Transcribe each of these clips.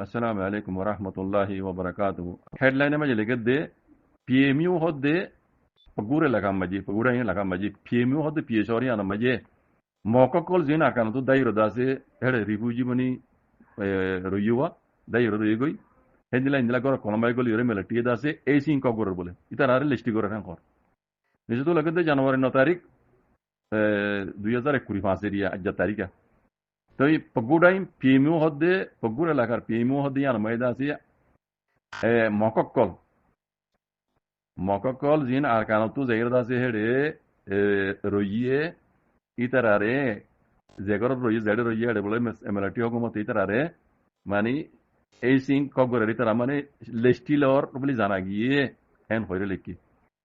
Assalamu alaikum wa rahmatullahi wa barakatuhu. Headline ma jele gedde PMU hodde pagure lagam maji pagura yin lagam maji PMU hodde PSOR yana maji mokokol zina kan to dairo dase hele refugee bani royuwa dairo royugoi hendila indila gor kolombai gol yore melati dase AC ko goror bole itarare listi goror han kor nijeto lagde January 9 tarik 2021 area আজ তারিখা তো এই পগুডাই PMU হদে পগুড়া লাগার PMU হদে ইয়ান ময়দা আছে মককল জিন আর কানতু জায়গা আছে হেডে রইয়ে ইতারারে জেগর রইয়ে জেডে রইয়ে হেডে বলে এমএলটি হুকুমত ইতারারে মানে এই সিং কগরে ইতারা মানে লেস্টিলর বলে জানা গিয়ে হেন হইরে লিখি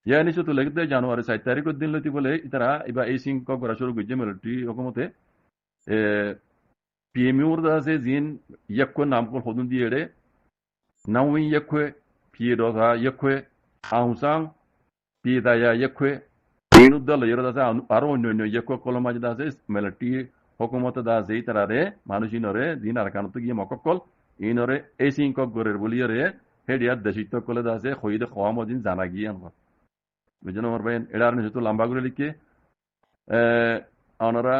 yani so to legde January 7 tarik din loti bole itara iba এই সিং কগরা শুরু গজে military হুকুমতে PMU da se zin yakko namkol hodun diere nawin yakko piedo da yakko aunsang pieda ya yakko inu dal yero da sa aro no yakko kolomaj da se military hukumata da se tarare manushinore din arkanto giye mokokol inore এই সিং কগরের বলিয়ে হেডিয়া দেশিত কলে da se খইদে খওয়ামদিন জানা গিয়ে আনবা বুঝনো আমার ভাই এডার নে তো লম্বা করে লিখে ওনারা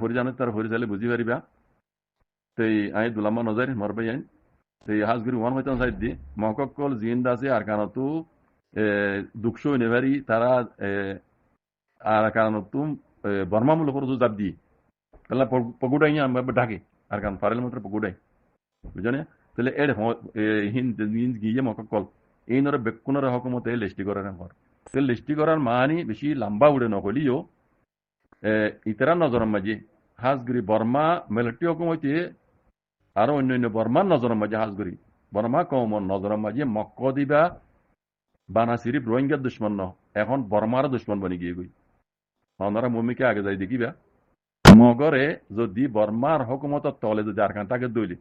ফরিজানের তার ফরিজালে বুঝি পারিবা তেই আই দুলামা নজর মরবে আইন তেই হাজগুরি ওয়ান হইতাম সাইড দি মককল জিন্দা আছে আর কারণতু দুঃখশো নেভারি তারা আর কারণতু বর্মা মূলক জবাব দি তাহলে পগুডাই আমরা ঢাকে আর কারণ ফারেল মাত্র পগুডাই বুঝনে তাহলে এড হিন্দ গিয়ে মককল এই নরে বেকুনের হকুমতে লিস্টি করার পর তেল লিস্টি করার মানি বেশি লম্বা উড়ে নকলিও ইতারা নজর মাঝে হাজগুড়ি বর্মা মিলিটারি হুকুমতে আরো অন্যান্য বর্মার নজর মাঝে হাজগুড়ি বর্মা কমর নজর মাঝে মক্ক দিবা বানা সিরিফ রোহিঙ্গার দুশ্মন ন এখন বর্মার দুশ্মন বনি গিয়ে গই ওনারা মমিকে আগে যাই দেখিবা মগরে যদি বর্মার হুকুমতের তলে যদি আর তাকে দইলি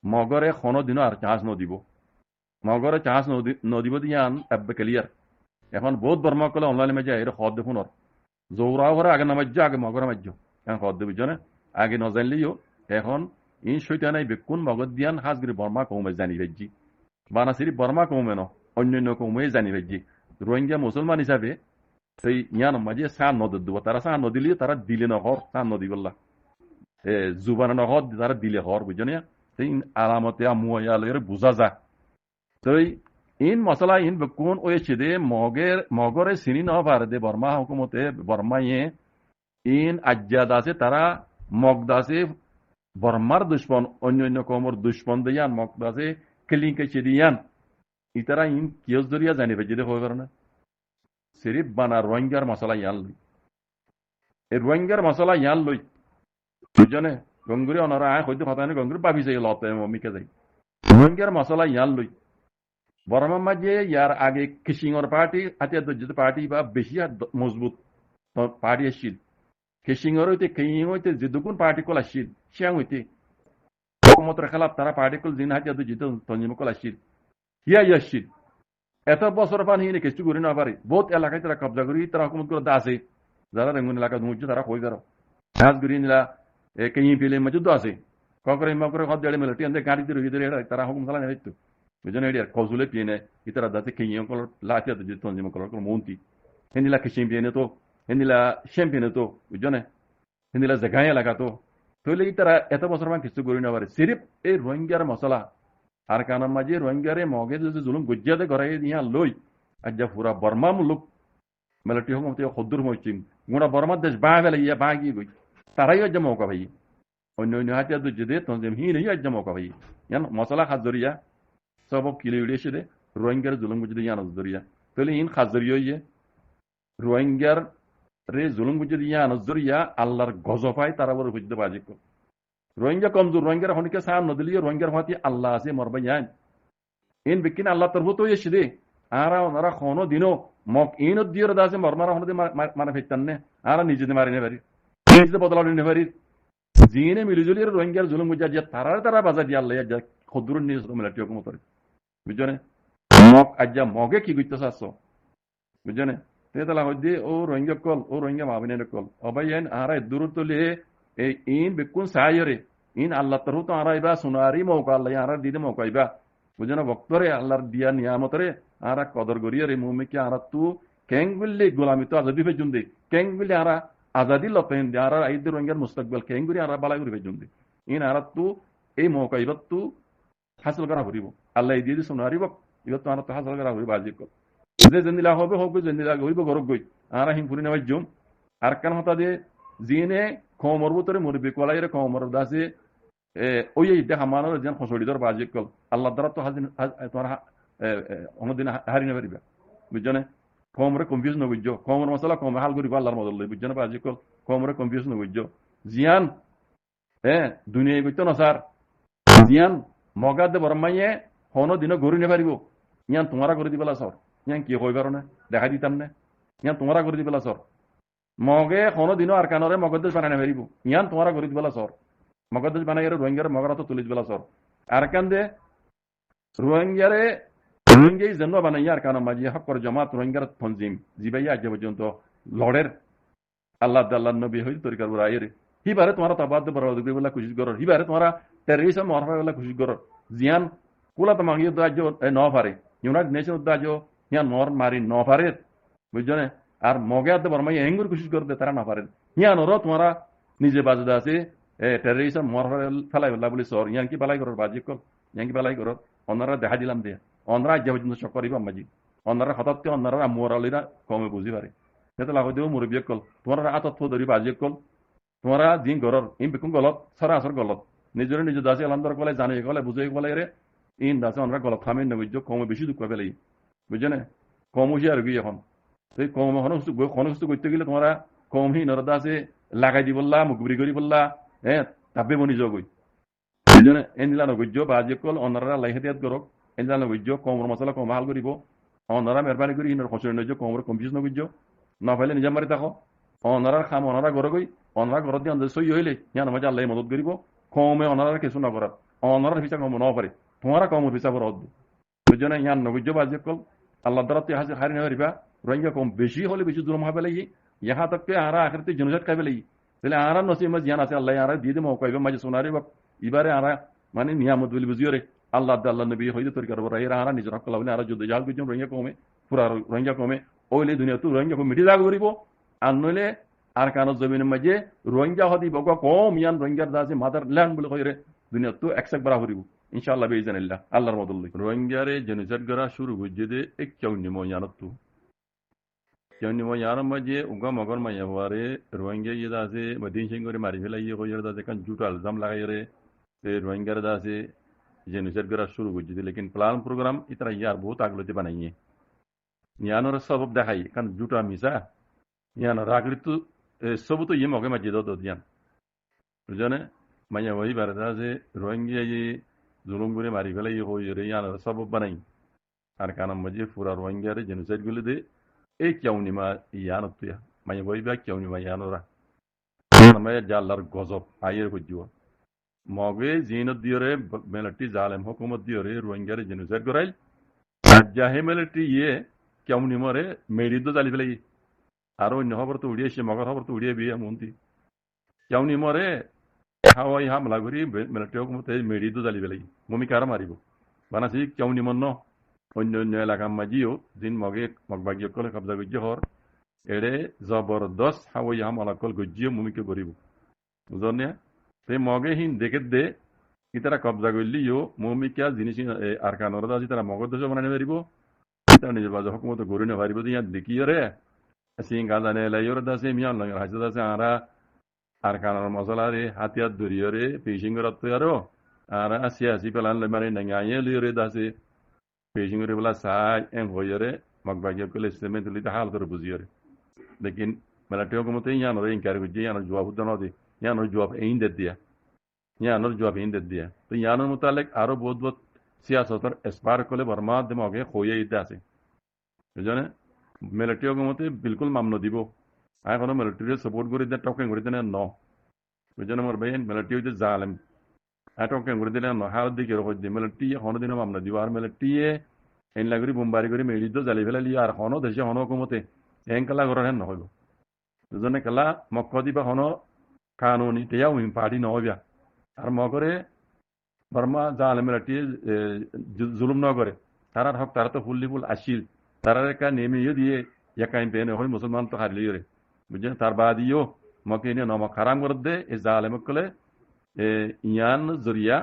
মগরে কোনো দিনও আর চান্স নদিব মগরে চান্স নদিব দিয়ান এব্বে ক্লিয়ার এখন বহুত বর্মা কলে অনলাইন মাঝে এর হদ দেখুন জৌরাও ঘরে আগে নামাজ্য আগে মগরে মাজ্য এখন হদ বুঝছো না আগে নজানলিও এখন ইন শৈতানাই বেকুন মগদ দিয়ান হাজগিরি বর্মা কৌমে জানি ভেজি বানাসিরি বর্মা কৌমে ন অন্যান্য কৌমে জানি ভেজি রোহিঙ্গা মুসলমান হিসাবে সেই ইয়ান মাঝে সান নদ দিব তারা সান নদিলে তারা দিলে নহর সান নদী বললা জুবান নহর তারা দিলে হর বুঝছো না সেই আলামতে আমুয়ালের বুঝা যা তো ইন মশলা ইন বেকুন ওই ছিদে মগরে চিনি নভার দে বর্মা হুকুমতে বর্মাইয়ে ইন আজ্জাদ আছে তারা মগদাসে বর্মার দুশ্মন অন্য কমর দুশ্মন দিয়ান মগদাসে কেলিংকে চিদিয়ান ইতারা ইন কিয়স দরিয়া জানিবে যদি হয়ে পারে না সিরিফ বানা রোহিঙ্গার মশলা ইয়ান লই এই রোহিঙ্গার মশলা ইয়ান লই বুঝনে গঙ্গুরি অনারা আয় হইতে ফাতানে গঙ্গুরি পাবি যাই লতে মমিকে যাই রোহিঙ্গার মশলা ইয়ান লই বর্মা মাঝে ইয়ার আগে কিসিংর পার্টি আতিয়া দজ্জিত পার্টি বা বেশি মজবুত পার্টি আসছিল কিসিংর হইতে কেইং হইতে যেদুকুন পার্টি কল আসছিল সিয়াং হইতে হুকুমতের খেলাফ তারা পার্টি কল দিন হাতিয়া দজ্জিত তঞ্জিম কল আসছিল হিয়াই আসছিল এত বছর পান হিনে কিছু করি না পারে বহুত এলাকায় তারা কবজা করি তারা হুকুমত করে আছে যারা রেঙ্গুন এলাকা ধুঁজ তারা হয়ে গেল হাজ করি নিলা কেই পেলে মজুদ আছে ককরে মকরে হদ দেড়ে মিলিটি আনতে গাড়ি দিয়ে রুহি দিয়ে তারা হুকুম খেলা নেই তো বুঝনে এডিয়ার কৌশলে পিনে ইতারা দাতে কেইং কল লাতিয়া দজ্জিত তঞ্জিম কল মন্তি হেনিলা কিসিং পিনে তো হেনিলা শ্যাম্পিয়নে তো বুঝনে হেনিলা জায়গায় এলাকা তো তাহলে ইতারা এত বছর মান কিছু করি না পারে সিরিফ এই রোহিঙ্গার মশলা আর কানার মাঝে রোহিঙ্গারে মগে যদি জুলুম গজ্জাতে ঘরে ইয়া লই আজ পুরা বর্মা মুলুক মিলিটারি হুকুমতে খদ্দুর মইছিম গুড়া বর্মার দেশ বাঁ ফেলে ইয়া বাঁ গিয়ে গই তারাই আজ মৌকা ভাই অন্য অন্য হাতিয়া দজ্জিতে তঞ্জিম হিনে আজ মৌকা ভাই ইয়ান মশলা খাত জরিয়া সব কিলে উড়িয়েছে দে রোহিঙ্গার জুলুম গুজে ইয়ান জরিয়া তাহলে ইন খাত জরিয়া ইয়ে রোহিঙ্গার রে জুলুম গুজে ইয়ান জরিয়া আল্লাহর গজফাই তারা বড় বুঝতে বাজি রোহিঙ্গা কমজোর রোহিঙ্গার হনিকে সান নদিলিয়ে রোহিঙ্গার হাতি আল্লাহ আছে মরবা ইয়ান ইন বিকিন আল্লাহ তরফ তো এসে দে আরা ওনারা কোনো দিনও মক ইন দিয়র দাসে মরমারা হনদে মানে ফেতান নে আরা নিজে মারি নে পারি নিজে বদলা নে পারি জিনে মিলিজুলি রোহিঙ্গার জুলুম গুজা যে তারা বাজা দিয়ে আল্লাহ যা খদ্দুর নিজ মিলিটারি হুকুমত বুঝনে মক আজ্জা মগে কি করতে চাচ্ছ বুঝনে তেতলা হইদি ও রোহিঙ্গা কল ও রোহিঙ্গা মাবিনের কল অবাই আইন আরা দূর তুলে এই ইন বেকুন সাইরে ইন আল্লাহ তরু তো আড়াইবা সোনারি মৌকা আল্লাহ আর দিতে মৌকাইবা বুঝেন ভক্তরে আল্লাহর দিয়া নিয়ামতরে আর কদর করিয়ে রে মুমিকে আর তু কেং গুল্লি গোলামি তো আজাদি ফেজুন দে কেং গুল্লি আর আজাদি লপেন দে আর আইদের রঙ্গের মুস্তাকবাল কেং গুলি আর বালাই করে ফেজুন দে ইন আর তু এই মৌকাইবা তু হাসিল করা হরিব আল্লাহ দিয়ে দিস সোনারি বক ইবা তো আর তো হাসিল করা হরিব আজি কল যে জেন্দিলা হবে হোক জেন্দিলা হইব গরব গই আর হিম ফুরি নেওয়াই জুম আর কান হতা দিয়ে জিনে কমর ভিতরে মরবি কলাইরে কমর দাসে ওই দেখা মানব যেন খসড়িদর বাজি কল আল্লাহ দ্বারা তো হাজির তোমার অন্যদিন হারি না পারিবা বুঝছো কমরে কনফিউজ নবুঝছো কমর মশলা কমে হাল করিব আল্লাহর মদল বুঝছো না বাজি কল কমরে কনফিউজ নবুঝছো জিয়ান দুনিয়া করতো না স্যার জিয়ান মগা দে বরমাইয়ে হন দিন গড়ি নে পারিব ইয়ান তোমারা করে দিবেলা সর ইয়ান কি কইবার না দেখা দিতাম না ইয়ান তোমারা করে দিবেলা সর মগে হন দিন আর কানরে মগদেশ বানাই পারিব ইয়ান তোমারা করে দিবেলা সর মগদেশ বানাই রোহিঙ্গার মগরা তো তুলিস বেলা সর আর কান দে রোহিঙ্গাই জন্ম বানাই আর কান মাঝি হকর জমাত রোহিঙ্গার ফঞ্জিম জিবাইয়া আজ পর্যন্ত লড়ের আল্লাহ আল্লাহ নবী হই তরিকার বুড়াইয়ের হিবারে তোমার তাবাদ বরাদ বলা খুশি করর হিবারে তোমার টেররিজম মরফা বলা খুশি করর জিয়ান কুলা তো মাগিয়ে দাজ্য ন পারে ইউনাইটেড নেশন দাজ্য হিয়ান মর মারি ন পারে বুঝছো না আর মগে আদে বরমাই এঙ্গুর খুশি করতে তারা না পারেন হিয়ান ওর তোমারা নিজে বাজুদা আছে টেররিজম মরফা ফেলাই বলা বলি সর ইয়ান কি বালাই করর বাজি কর ইয়ান কি বালাই করর অন্যরা দেখা দিলাম দিয়ে অন্যরা আজ পর্যন্ত চক করিব মাঝি অন্যরা হঠাৎ অন্যরা মোরালিরা কমে বুঝি পারে সেটা লাভ দেব মুরব্বী কল তোমার আতত্ব ধরি বাজি কল তোমরা দিন গরর ইন বিকুম গলত সরাসর গলত নিজের নিজে দাসে আলামদার কলে জানে কলে বুঝে কলে রে ইন দাসে আমরা গলত থামেন না বুঝছো কমে বেশি দুঃখ পেলেই বুঝছো না কম হুঁশি আর গিয়ে এখন সেই কম খনস্ত করতে গেলে তোমরা কম হি নরদা আছে লাগাই দি বললা মুখবরি করি বললা তাপে বনি যোগই বুঝছো না এনলা নগজ্য বা যে কল অনারা লাইহাতিয়াত করক এনলা নগজ্য কমর মশলা কম হাল করিব অনারা মেহরবানি করি ইনর খসড়ি নজ্য কমর কনফিউজ নগজ্য না পাইলে নিজে মারি থাকো অনারার খাম অনারা ঘরে গই অনারা ঘর দিয়ে অন্ধ সই হইলে ইয়ান মাঝে আল্লাহ মদত করিব কমে অনারার কিছু না করার অনারার পিছা কম ন পারে তোমারা কমর পিছা বড় অদ্ভুত বুঝছো না ইয়ান নগজ্য বাজে কল আল্লাহ দ্বারা তুই হাসি হারি না পারিবা রোহিঙ্গা কম বেশি হলে বেশি জুলম হবে লাগি ইহা তককে আরা আখরিতে জনজাত খাইবে লাগি তাহলে আরা নসিমত জিয়ান আছে আল্লাহ আরা দিয়ে দেবো কইবে মাঝে সোনারি বা ইবারে আরা মানে নিয়ামত বলি বুঝিও রে আল্লাহ আল্লাহ নবী হইতে তৈরি করবো আরা নিজের হক বলে আরা যুদ্ধ জাল বুঝছো রোহিঙ্গা কমে পুরা রোহিঙ্গা কমে ওইলে দুনিয়া তুই রোহিঙ্গা কমে মিটি দাগ করিব আর নইলে আর কানো জমিনের মাঝে রোহিঙ্গা হদি বগা কম ইয়ান রোহিঙ্গার দাসে মাদার ল্যান্ড বলে কইরে দুনিয়া তো একসাক বরা হরিব ইনশাআল্লাহ বেইজানিল্লাহ আল্লাহর মদল্লি রোহিঙ্গারে জেনোসাইড করা শুরু হইছে দে এক চাউনি মো ইয়ানতু চাউনি মো ইয়ার মাঝে উগা মগর মাইয়া হওয়ারে রোহিঙ্গা ইয়ে দাসে মদিন সিং করে মারি ফেলাই ইয়ে কইরে দাসে কান জুট আলজাম লাগাইরে তে রোহিঙ্গার দাসে জেনোসাইড করা শুরু হইছে দে লেকিন প্লান প্রোগ্রাম ইতরা ইয়ার বহুত আগলতে বানাইয়ে ইয়ানোর সবব দেখাই কান জুটা মিসা ইয়ান রাগলি তো সব তো ইয়ে মগে মাঝে দো দিয়ান বুঝছো না মাইয়া ওই বারদা যে রোহিঙ্গা ইয়ে জুলুম করে মারি ফেলাই ইয়ে কইরে ইয়ানোর সবব বানাই আর কানাম মাঝে পুরা রোহিঙ্গারে জেনোসাইড গুলি দে এই কেউনি মা ইয়ানো তুয়া মাইয়া ওই বা কেউনি মা ইয়ানোরা মাইয়া জাল্লার গজব আয়ের বুঝিও মগে জিনত দিয়রে মিলিটারি জালেম হুকুমত দিয়রে রোহিঙ্গারে জেনোসাইড করাইল জাহে মিলিটারি ইয়ে কেউনি মরে মেরিদ জালি ফেলাই আর অন্য খবর তো উড়িয়ে সে মগর খবর তো উড়িয়ে বিয়ে মন্ত্রী কেউনি মরে হাওয়াই হামলা করি মিলিটারি হুকুমত মেরিদ জালি ফেলাই ভূমিকা আর মারিব বানাসি কেউনি মন অন্য অন্য এলাকা মাঝিও দিন মগে মগবাগিয়ে কলে কবজা গজ্য হর এড়ে জবরদস্ত হাওয়াই হামলা কল গজ্জিও ভূমিকা করিব বুঝলেন সেই মগে হিন দেখে দে ইতারা কবজা করলিও মমিকা জিনিস আর কানর দাসি তারা মগর দেশ বানানি পারিব তারা নিজের বাজে হকুমত গড়ি না পারিব ইয়ান দেখিও রে সিং গাজানে লাইওর দাসে মিয়ান লঙ্গের হাসে দাসে আরা আর কানর মশলা রে হাতিয়ার দরিও রে পেশিং রত্ত আরো আর সিয়াসি পেলান মানে নাঙ্গাইয়ে লিও রে দাসে পেশিং রে বলা সাই এম হইও রে মগবাগিয়ে কলে ইসলামে তুলিতে হাল করে বুঝিও রে লেকিন মিলিটারি হুকুমতে ইয়ান রে ইনকার করছে ইয়ান জবাব উদ্দান দি ইয়ানোর জবাব এইন দিয়া ইয়ানোর জবাব এইন দিয়া তো ইয়ানোর মোতালেক আরো বহুত বহুত সিয়াসতর এসপার করলে বর্মা দিমগে হইয়ে ইতে আছে বুঝলে মিলিটারি হুকুমতে বিলকুল মামন দিব এখনো মিলিটারি সাপোর্ট করে দেয় টকেন করে দেন ন বুঝলেন আমার ভাই মিলিটারি হইতে জালেম টকেন করে দিলে ন হার দিকে রকম দিয়ে মিলিটারি হনো দিন মামন দিব আর মিলিটারি এন লাগরি বোমবারি করে মেরিদ জ্বালি ফেলালি আর হনো দেশে হনো হুকুমতে এনকালা ঘর হেন নহইব দুজনে কালা মক্ক দিবা হনো কানুনি তেয়াও পার্টি নহবিয়া আর মগরে বর্মা যা আলমেরাটি জুলুম ন করে তারার হক তারা তো ফুল্লি ফুল আসিল তারার একটা নেমে দিয়ে একাই পেনে হয় মুসলমান তো হারলিও রে বুঝছেন তার বাদিও মকে নিয়ে নমক হারাম করে দে এই যা আলেমক কলে ইয়ান জরিয়া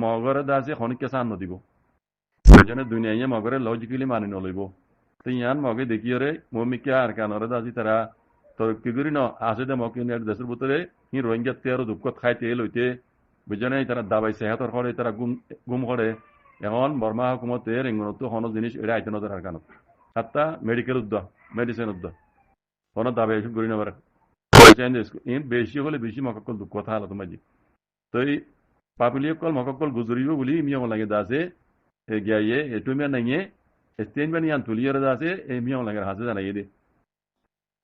মগরে দাসে খনিকে সান নদিব বুঝছেন দুনিয়া মগরে লজিক্যালি মানি নলইব তো ইয়ান মগে দেখিও রে মমিকা আর কানরে দাসি তারা তো কি করি ন আসে দে মকে নিয়ে দেশের ভিতরে হি রোহিঙ্গাতে আরো দুঃখ খাইতে লইতে বুঝছেন তারা দাবাই সেহাতর করে তারা গুম করে এখন বর্মা হুকুমতে রেঙ্গুনতো কোনো জিনিস এটা আইতে নজর আর কানত হাত্তা মেডিকেল উদ্যোগ মেডিসিন উদ্যোগ কোনো দাবাই এসব করি না পারে বেশি হলে বেশি মকাকল দুঃখ কথা হলো তোমার তো এই পাপিলিয়কল মকাকল গুজরিব বলি মিয়াম লাগে দাসে গিয়ে এটু মিয়া নাই স্টেন বানি আন তুলিয়র দাসে এই মিয়াম লাগে হাসে জানাই দে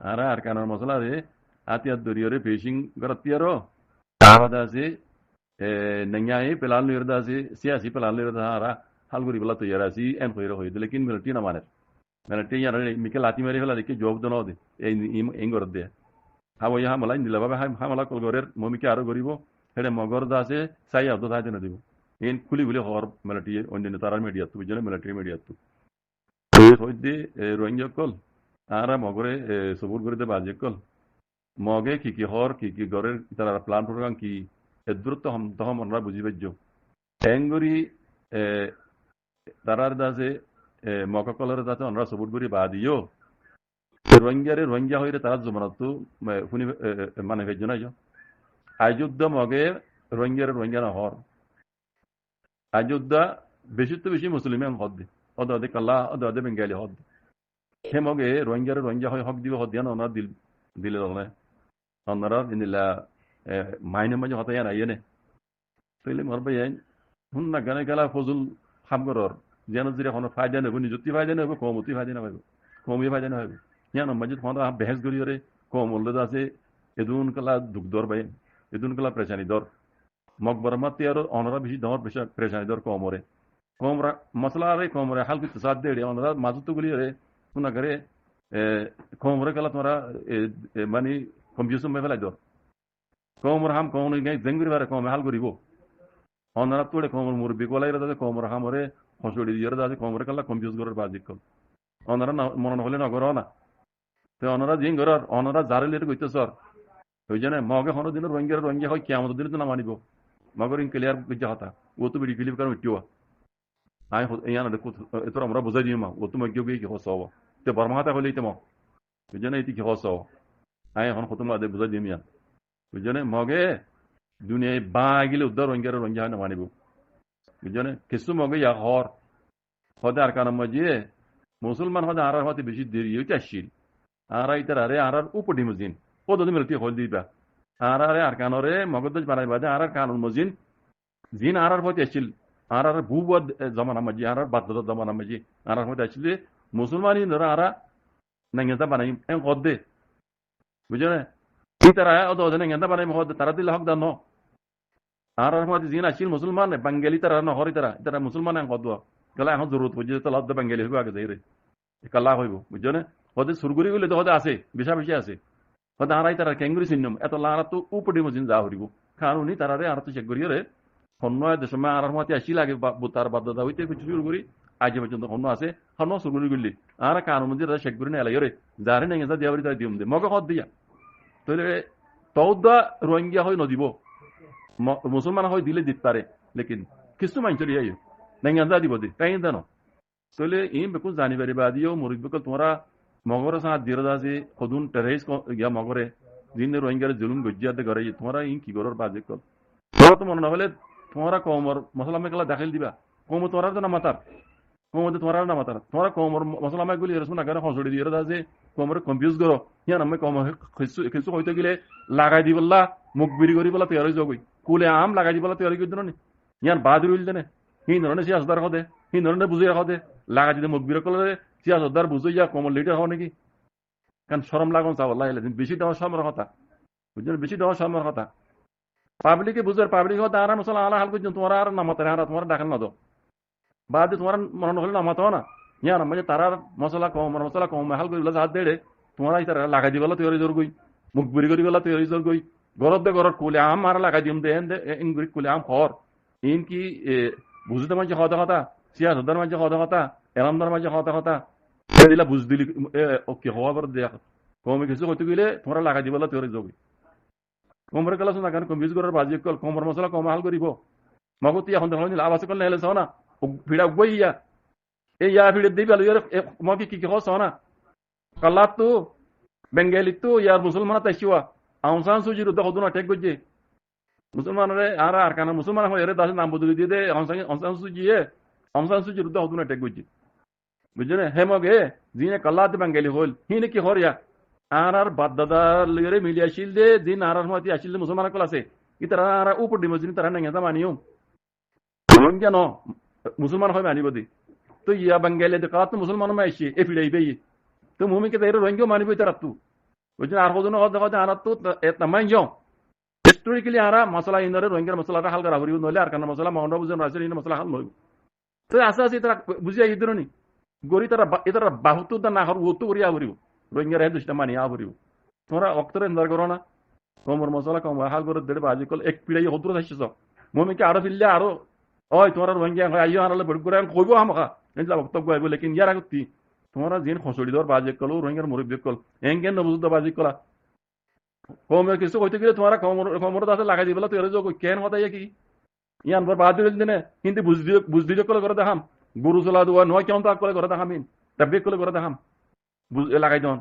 আর কানার মশলা রে হাতিয়ার দরিয়রে পেশিং করতিয়ারো তারা দাসে nangyay pelal nirda si siyasi pelal nirda ara hal guri bala to yara si en khoiro hoy lekin milti na manet milti yara mikel ati mari hela dikki job dono de en gor de hawo ya hamala indila baba hamala kol gorer momike aro goribo hele mogor da se sai abdo da jena dibo en kuli kuli hor milti onne tarar media tu bijele military media tu hoy de rohingya kol ara mogore subur gori de baje kol moge ki hor ki gorer tarar plan program ki দূরত্ব তখন আমরা বুঝিবাজ্য এঙ্গুরি তারার দাসে মকাকলের দাসে আমরা সবুট করি বা দিও রোহিঙ্গারে রোহিঙ্গা হইলে তারা জমানতো শুনি মানে ভেজ্য নাই আয়োদ্ধ মগে রোহিঙ্গা নহর আয়োদ্ধ বেশি তো বেশি মুসলিম হদ দে অদে কাল্লা অদে বেঙ্গালি হদ হে মগে রোহিঙ্গা হয় হক দিব হদ দিয়া ওনার দিলে ওনারা ইনিলা মাইনে মাঝে হতে না ইয়ে তাইলে মরবে শুন না গানে গেলা ফজল খামগরর যেন যদি কোনো ফায়দা নেব নিযুক্তি ফায়দা নেব কমতি ফায়দা না পাইব কমই ফায়দা না পাইব ইয়ান মাঝে তোমার বেহেস করিয়রে কম মূল্য আছে এদুন কলা দুঃখ দর বাই এদুন কলা প্রেশানি দর মকবর মাতি আর অনরা বেশি দর প্রেশানি দর কমরে কমরা মশলা রে কমরে হালকা সাদ দে অনরা মাজুত গুলিয়রে শুনা করে কমরে কলা তোমরা মানে কম্পিউটার মে ফেলাই দর কমর হাম কমন জেঙ্গুরি বারে কমে হাল করিব অনারা তোড়ে কমর মুরব্বী কলাইরা দাদে কমর হামরে হসড়ি দিয়ে দাদে কমরে কাল্লা কম্পিউজ করার বাজিক কল অনারা মনে হলে নগর না তো অনারা জিং করার অনারা জারে লেট কইতে সর ওই জন্য মগে হনো দিন রোহিঙ্গা হয় কিয়ামত দিন তো না মানিব মগর ইন ক্লিয়ার বিজা হতা ও তো বিডি ফিলিপ কারণ উঠিও আই ইয়ানা দেখো এত আমরা বুঝাই দিই মা ও তো মগে গিয়ে কি হসব তে বর্মা হাতা হলেই তো মা ওই জন্য এটি কি হসব আই হন খতম আদে বুঝাই দিই মিয়া বুঝনে মগে দুনিয়ায় বা গেলে উদ্ধার রোহিঙ্গা না মানিব বুঝনে কিছু মগে ইয়া হর হদে আর কারণ মজিয়ে মুসলমান হদে আর হতে বেশি দেরি হইতে আসছিল আর ইতার আরে আর উপটি মজিন পদ্ধতি মিলতি হল দিবা আর কানরে মগদ বানাই বাদে আর কানুন মজিন জিন আর হতে আসছিল আর বুবদ জমানা মজি আর বাদ্দত জমানা মজি আর হতে আসছিল মুসলমানি ধরা আর নাঙ্গেতা বানাই এন কদে বুঝনে তারা অদনে গেন্দা বানাই মহদ তারা দিলে হক দানো আর মধ্যে জিন আসিল মুসলমান বাঙ্গালি তারা নহরি তারা মুসলমান কদ গলা এখন জরুরত বুঝে তো লদ্দ বাঙ্গালি হইব আগে যাই রে কাল্লা হইব বুঝছো হদে সুরগুরি গেলে তো হদে আছে বেশা বেশি আছে হদে আরাই তারা কেঙ্গুরি চিহ্নম এত লারা তো উপটি মজিন যা হরিব কারণ তারা রে আর তো চেক করিও রে হন্যয় দেশমে আর মতে আসিল আগে তার বাধ্যতা হইতে কিছু শুরু করি আজ পর্যন্ত হন্য আছে হন্য সুরগুরি গুলি আর কারণ মধ্যে চেক করি না এলাই রে যারে নেই যা দিয়াবরি তাই দিম দে মগে হদ দিয়া তাহলে তৌদা রোহিঙ্গা হয় নদিব মুসলমান হয় দিলে দিতে পারে লেকিন কিছু মানুষের ইয়াই নাঙ্গা দিব দি তাই জানো তাহলে ইম বেকুল জানি পারি বা দিও মুরিদ বেকুল তোমরা মগরের সাথ দিয়ে আছে সদুন টেরেস ইয়া মগরে জিনে রোহিঙ্গার জুলুম গজ্জিয়াতে করে তোমরা ইন কি করার বাজে কল তোমরা তো মনে না হলে তোমরা কমর মশলা মেকলা দেখাল দিবা কম তোমরা তো না মাতার কমতে তোমরা না মাতার তোমরা কমর মশলা মেকগুলি এরসুন আগে হসড়ি দিয়ে আছে কমরে কনফিউজ করো ইয়ান আমি কম কিছু হইতে গেলে লাগাই দি বললা মুখ বিড়ি করি বলা তৈরি যাবই কুলে আম লাগাই দি বলা তৈরি করে ইয়ান বাদ রইল দেনে এই ধরনের সিয়াসদার হদে এই ধরনের বুঝিয়ে হদে লাগাই দিতে মুখ বিড়ি করলে সিয়াসদার বুঝে যা কমল লিটার হও নাকি কারণ সরম লাগুন চাওয়াল্লাহ বেশি দেওয়ার সময় কথা বুঝলেন বেশি দেওয়ার সময় কথা পাবলিকে বুঝার পাবলিক হতে আর মশলা আলা হাল করছেন তোমার আর নামাতে আর তোমার ডাকাল না দো বাদ তোমার মনে হলে নামাতো না ইয়ান মানে তারার মশলা কম হাল করে হাত দেড়ে তোমার তারা লাগাই দিবেলা তৈরি জোর গই মুখ বুড়ি করি বেলা তৈরি জোর গই গরত কুলে আম মারা লাগাই দিম দেন ইংগুরি কুলে আম খর ইন কি বুঝতে মাঝে কথা কথা সিয়াসদার মাঝে কথা কথা এলামদার মাঝে কথা কথা দিলা বুঝ দিলি কি হওয়া বড় দেখ কমে কিছু হইতে গেলে তোমরা লাগাই দিবলা তোরে যাবি কোমর কালাস না কেন কমিউজ করার বাজি কল কোমর মশলা কম হাল করিব মগতি এখন দেখলাম লাভ আছে করলে হেলে না ভিড়া বই ইয়া এই ইয়া ভিড়ে দিবি আলু মগি কি হস না কাল্লাত তো বেঙ্গালি তো ইয়ার মুসলমান তাইছিওয়া আউসান সুজির উদ্যোগ হতো না টেক গজ্জে মুসলমানরে আর কানা মুসলমান হয় এর দাস নাম বদলি দিয়ে দে আউসান সুজিয়ে আউসান সুজির উদ্যোগ হতো না টেক গজ্জে বুঝছো না হেমগে জিনে কাল্লাত বেঙ্গালি হল হিনে কি হরিয়া আর বাদদাদার লগে মিলিয়া শিল দে দিন আর মতি আসিল মুসলমান কল আছে ইতারা আর উপর দিম জিনি তারা নাঙ্গা মানিও মন কেন মুসলমান হয় মানিব দি তো ইয়া বেঙ্গালি de কাত মুসলমান মা এসে এ ফিড়াই বেই তো মুমিকে তাইরে রঙ্গিও মানিব তারা তু বুঝছো আর হদন হদ হদ আর তো তামাই জ হিস্টোরিক্যালি আর মশলা ইনরে রঙ্গের মশলাটা হালকা রাবরিও নলে আর কানা মশলা মাউন্ডা বুঝন রাসেল ইন মশলা হাল নই তো আসা আসি তারা বুঝিয়া ইদরনি গরি তারা এতারা বাহুতু দা না হর ওতু করিয়া হরিও রোহিঙ্গার হেদ দুষ্টা মানি আবরিও তোমরা অক্তরে ইন্দার করো না কমর মশলা কম হাল করে দেড় বাজি কল এক পিড়াই হদ্র থাকছিস মমিকে আরো ফিরলে আরো ওই তোমরা রোহিঙ্গা আইও আনালে বড় করে কইবো আমাকা এনলা বক্তব্য আইবো লেকিন ইয়ার আগতি তোমরা জিন খসড়ি দর বাজি কল রোহিঙ্গার মুরব্বি কল এঙ্গেন নবুজ বাজি কলা কমের কিছু কইতে গেলে তোমরা কমর দাসে লাগাই দিবলা তো এর যোগ কেন হতা কি ইয়ান বর বাদ দিল দিনে কিন্তু বুঝ দিও কল করে দেখাম গরু চলা দুয়া নয় কেমন তাক করে দেখাম ইন তাবে করে দেখাম লাগাই দন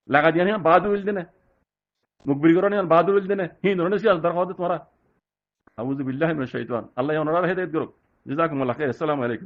লাগাই দিয়া বাদ উইল দিনে মুখবির করে বাদ উইল দিনে হিন ধরনের সিয়াস দরকার হতে তোমরা আউযু বিল্লাহি মিনাশ শাইতান আল্লাহ ওনারা হেদায়েত করুক জাযাকুমুল্লাহ খাইর আসসালামু আলাইকুম